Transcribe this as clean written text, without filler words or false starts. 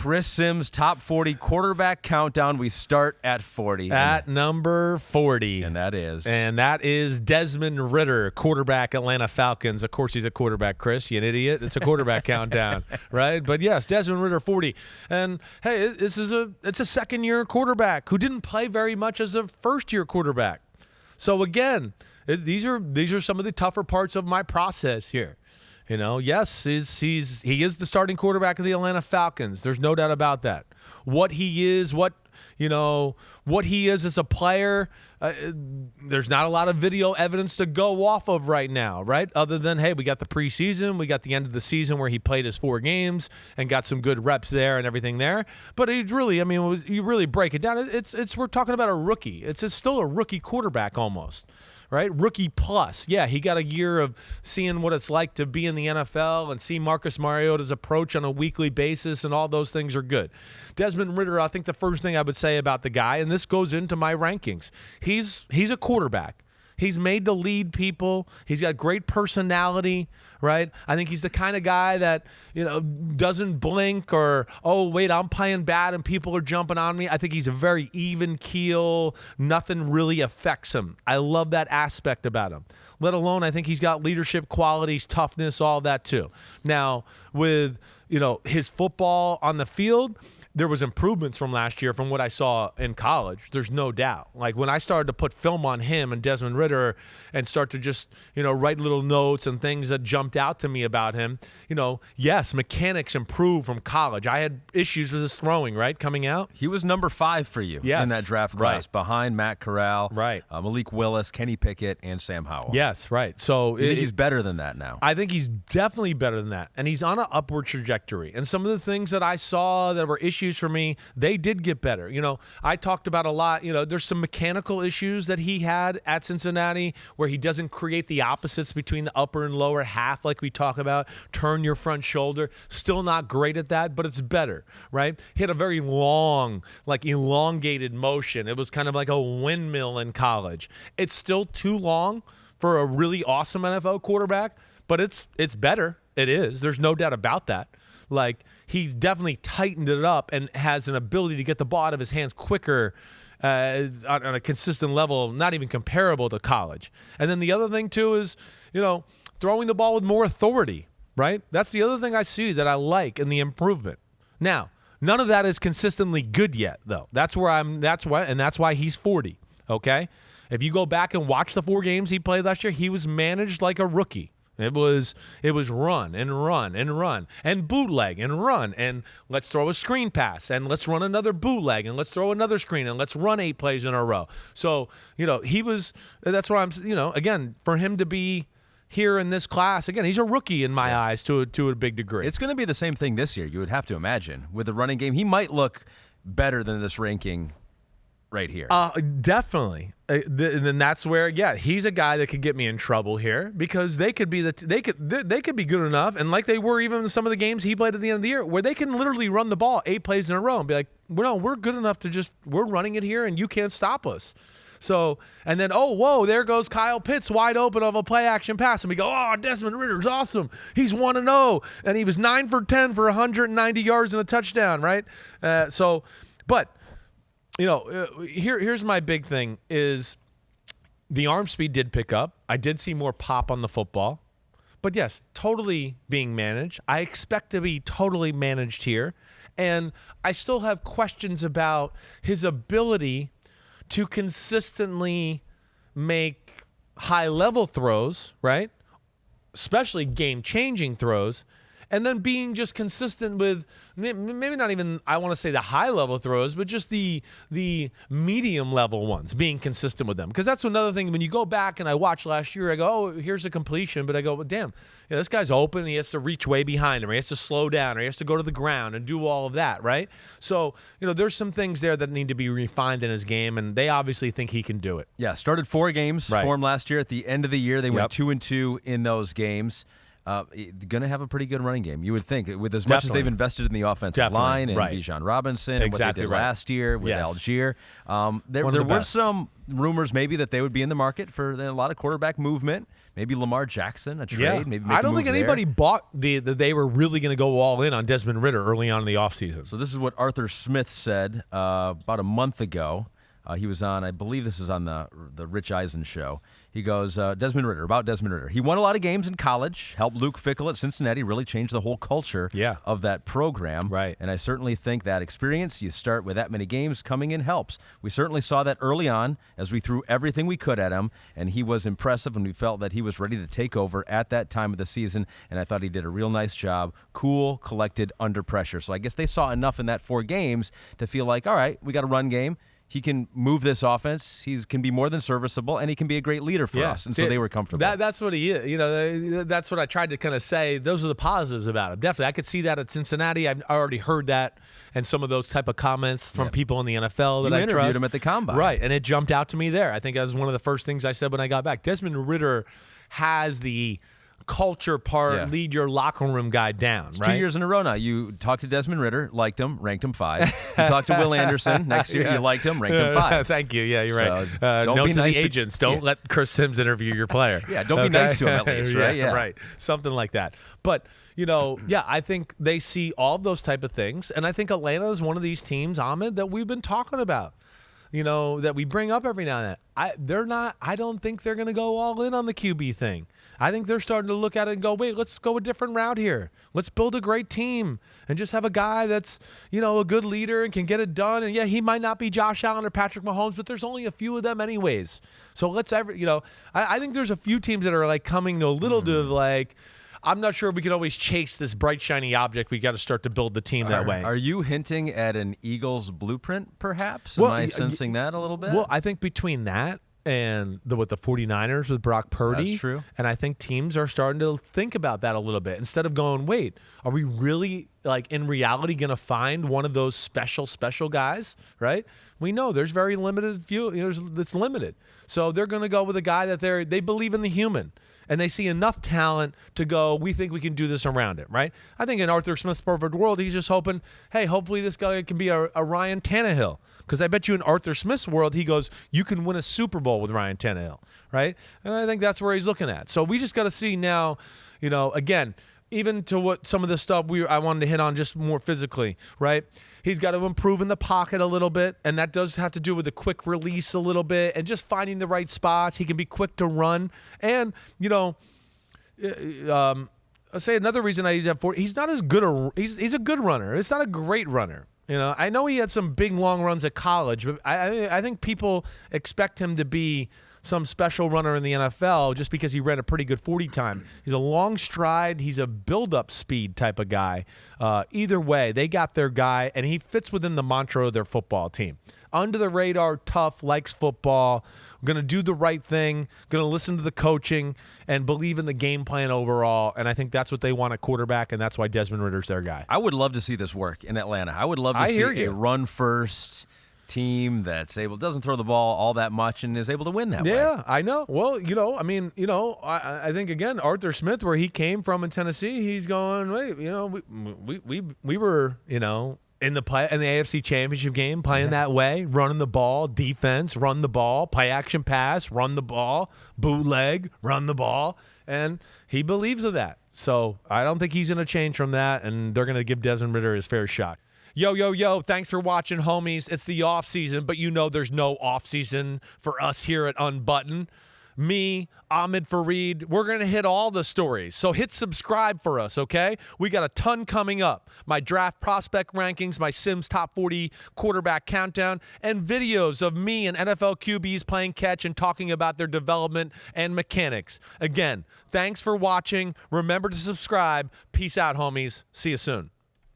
Chris Simms, top 40 quarterback countdown. We start at 40. At number 40. And that is Desmond Ridder, quarterback, Atlanta Falcons. Of course he's a quarterback, Chris. You an idiot. It's a quarterback countdown, right? But yes, Desmond Ridder, 40. And hey, it's a second-year quarterback who didn't play very much as a first-year quarterback. So again, these are some of the tougher parts of my process here. You know, yes, he is the starting quarterback of the Atlanta Falcons. There's no doubt about that. What he is, what he is as a player, there's not a lot of video evidence to go off of right now, right? Other than, hey, we got the preseason, we got the end of the season where he played his 4 games and got some good reps there and everything there. But he's really, you really break it down, we're talking about a rookie. It's still a rookie quarterback almost. Right? Rookie plus. Yeah, he got a year of seeing what it's like to be in the NFL and see Marcus Mariota's approach on a weekly basis, and all those things are good. Desmond Ridder, I think the first thing I would say about the guy, and this goes into my rankings, he's a quarterback. He's made to lead people. He's got great personality, right? I think he's the kind of guy that, doesn't blink or, oh, wait, I'm playing bad and people are jumping on me. I think he's a very even keel. Nothing really affects him. I love that aspect about him. Let alone, I think he's got leadership qualities, toughness, all that too. Now, with, his football on the field, there was improvements from last year from what I saw in college. There's no doubt. Like when I started to put film on him and Desmond Ridder and start to just, write little notes and things that jumped out to me about him, yes, mechanics improved from college. I had issues with his throwing, right, coming out. He was number 5 for you in that draft class, behind Matt Corral, Malik Willis, Kenny Pickett, and Sam Howell. Yes, right. So you think he's better than that now? I think he's definitely better than that, and he's on an upward trajectory. And some of the things that I saw that were issues for me, they did get better. I talked about a lot, there's some mechanical issues that he had at Cincinnati where he doesn't create the opposites between the upper and lower half like we talk about. Turn your front shoulder. Still not great at that, but it's better, right? He had a very long, elongated motion. It was kind of like a windmill in college. It's still too long for a really awesome NFL quarterback, but it's better. It is. There's no doubt about that. He definitely tightened it up and has an ability to get the ball out of his hands quicker on a consistent level, not even comparable to college. And then the other thing, too, is, throwing the ball with more authority, right? That's the other thing I see that I like in the improvement. Now, none of that is consistently good yet, though. That's why he's 40, okay? If you go back and watch the 4 games he played last year, he was managed like a rookie. It was run and run and run and bootleg and run and let's throw a screen pass and let's run another bootleg and let's throw another screen and let's run 8 plays in a row. So, that's why again, for him to be here in this class, again, he's a rookie in my eyes to a big degree. It's going to be the same thing this year, you would have to imagine. With the running game, he might look better than this ranking right here. Definitely. Then that's where, he's a guy that could get me in trouble here because they could be they could be good enough, and like they were even in some of the games he played at the end of the year, where they can literally run the ball 8 plays in a row and be like, no, we're good enough to we're running it here and you can't stop us. So, and then, oh, whoa, there goes Kyle Pitts wide open of a play action pass. And we go, oh, Desmond Ridder's awesome. He's 1-0. And he was 9 for 10 for 190 yards and a touchdown, right? But here's my big thing is the arm speed did pick up. I did see more pop on the football. But yes, totally being managed. I expect to be totally managed here. And I still have questions about his ability to consistently make high-level throws, right? Especially game-changing throws. And then being just consistent with maybe not even, I want to say the high-level throws, but just the medium-level ones, being consistent with them. Because that's another thing. When you go back and I watched last year, I go, oh, here's a completion. But I go, well, damn, this guy's open. He has to reach way behind him. Or he has to slow down. Or he has to go to the ground and do all of that, right? So, there's some things there that need to be refined in his game, and they obviously think he can do it. Yeah, started 4 games for him last year. At the end of the year, they went 2-2 in those games. Going to have a pretty good running game, you would think, with as much as they've invested in the offensive line and Bijan Robinson and what they did last year with Algier. There were some rumors maybe that they would be in the market for a lot of quarterback movement. maybe Lamar Jackson, a trade. Maybe I don't think anybody bought that they were really going to go all in on Desmond Ridder early on in the offseason. So this is what Arthur Smith said about a month ago. He was on, I believe this is on the Rich Eisen show. He goes, about Desmond Ridder. He won a lot of games in college, helped Luke Fickell at Cincinnati, really changed the whole culture of that program. Right. And I certainly think that experience, you start with that many games, coming in helps. We certainly saw that early on as we threw everything we could at him, and he was impressive, and we felt that he was ready to take over at that time of the season, and I thought he did a real nice job, cool, collected, under pressure. So I guess they saw enough in that 4 games to feel like, all right, we got a run game. He can move this offense. He can be more than serviceable, and he can be a great leader for us. And so they were comfortable. That's what he is. You know, that's what I tried to kind of say. Those are the positives about him. Definitely, I could see that at Cincinnati. I've already heard that, and some of those type of comments from people in the NFL that I trust. You interviewed him at the Combine, right? And it jumped out to me there. I think that was one of the first things I said when I got back. Desmond Ridder has the culture part, lead your locker room guy down, it's right? 2 years in a row now. You talked to Desmond Ridder, liked him, ranked him 5. You talked to Will Anderson next year, you liked him, ranked him 5. Thank you. Yeah, you're right. Don't note be to nice the agents. Don't let Chris Simms interview your player. Don't be nice to him at least, right? Right. Something like that. But, you know, I think they see all those type of things, and I think Atlanta is one of these teams, Ahmed, that we've been talking about. You know, that we bring up every now and then. I don't think they're going to go all in on the QB thing. I think they're starting to look at it and go, wait, let's go a different route here. Let's build a great team and just have a guy that's, you know, a good leader and can get it done. And he might not be Josh Allen or Patrick Mahomes, but there's only a few of them anyways. So I think there's a few teams that are like coming to a little bit of like, I'm not sure if we can always chase this bright, shiny object. We got to start to build the team that way. Are you hinting at an Eagles blueprint, perhaps? Am I sensing that a little bit? Well, I think between that and with the 49ers with Brock Purdy. That's true. And I think teams are starting to think about that a little bit. Instead of going, wait, are we really, like, in reality going to find one of those special guys, right? We know there's very limited few. It's limited. So they're going to go with a guy that they believe in the human. And they see enough talent to go, we think we can do this around it, right? I think in Arthur Smith's perfect world, he's just hoping, hey, hopefully this guy can be a Ryan Tannehill. Because I bet you in Arthur Smith's world, he goes, you can win a Super Bowl with Ryan Tannehill, right? And I think that's where he's looking at. So we just got to see now, again, even to what some of the stuff I wanted to hit on just more physically, right? He's got to improve in the pocket a little bit, and that does have to do with the quick release a little bit and just finding the right spots. He can be quick to run. And, I'll say another reason I use that for, he's not as good he's a good runner. It's not a great runner. I know he had some big, long runs at college, but I think people expect him to be some special runner in the NFL just because he ran a pretty good 40 time. He's a long stride. He's a build-up speed type of guy. Either way, they got their guy, and he fits within the mantra of their football team. Under the radar, tough, likes football, going to do the right thing, going to listen to the coaching, and believe in the game plan overall. And I think that's what they want at quarterback, and that's why Desmond Ridder's their guy. I would love to see this work in Atlanta. I would love to see a run-first team that's doesn't throw the ball all that much and is able to win that way. Yeah, I know. Well, I think, again, Arthur Smith, where he came from in Tennessee, he's going, wait, we were, in the AFC Championship game, playing that way, running the ball, defense, run the ball, play action pass, run the ball, bootleg, run the ball, and he believes of that. So I don't think he's going to change from that, and they're going to give Desmond Ridder his fair shot. Yo, thanks for watching, homies. It's the off season, but there's no off season for us here at Unbuttoned. Me, Ahmed Fareed, we're going to hit all the stories. So hit subscribe for us, okay? We got a ton coming up. My draft prospect rankings, my Simms Top 40 quarterback countdown, and videos of me and NFL QBs playing catch and talking about their development and mechanics. Again, thanks for watching. Remember to subscribe. Peace out, homies. See you soon.